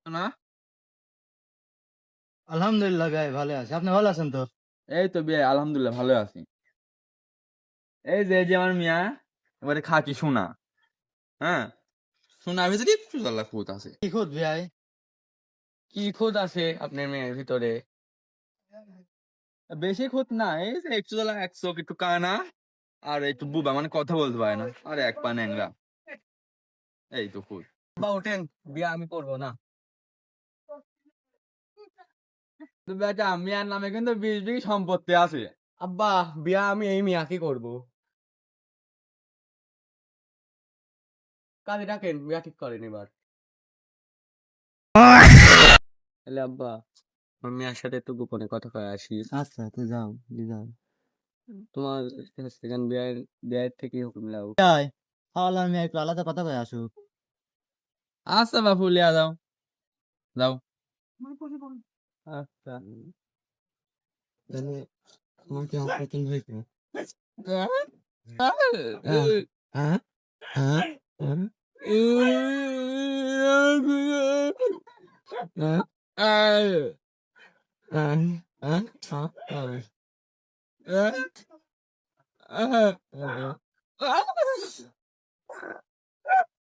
না? আলহামদুলিল্লাহ ভাই ভালো আছি। আপনি ভালো আছেন তো? এই তো বিয়ে আলহামদুলিল্লাহ ভালো আছি। এই যে আমার মিয়া এবারে খাঁটি সোনা। হ্যাঁ? সোনার ভিতরে একটু জ্বালা খুঁত আছে। কি খুদ ভাই? কি খুঁত আছে আপনার মেয়ের ভিতরে? বেশি খুঁত না, এই যে একটু জ্বালা, এক চোখ একটু কানা আর একটু বুবা, মানে কথা বলতে পারে না। আর এক পা ন্যাংরা। এই তো খুঁত। বা ওঠেন, বিয়া আমি করবো না। তো বেটা মিয়ার নামে কিন্তু 20 বিঘি সম্পত্তি আছে। আব্বা, বিয়া আমি এই মিয়াকে করব। কাজে ডাকেন, বিয়া ঠিক করেন এবার। তাহলে আব্বা, আমার মেয়ের সাথে একটু গোপনে কথা কয়ে আসি। আচ্ছা তুই যাও যাও। তোমার সেকেন্ড বিয়ের বিয়ের থেকে হুকুম লাও। ভাই তাহলে আমি একটু আলাদা কথা কয়ে আসুক। আচ্ছা বাপু লিয়া যাও। যাও। আচ্ছা, তাহলে আমার কি অপারেশন হয়েছে? হ্যাঁ, হ্যাঁ, হ্যাঁ, হ্যাঁ,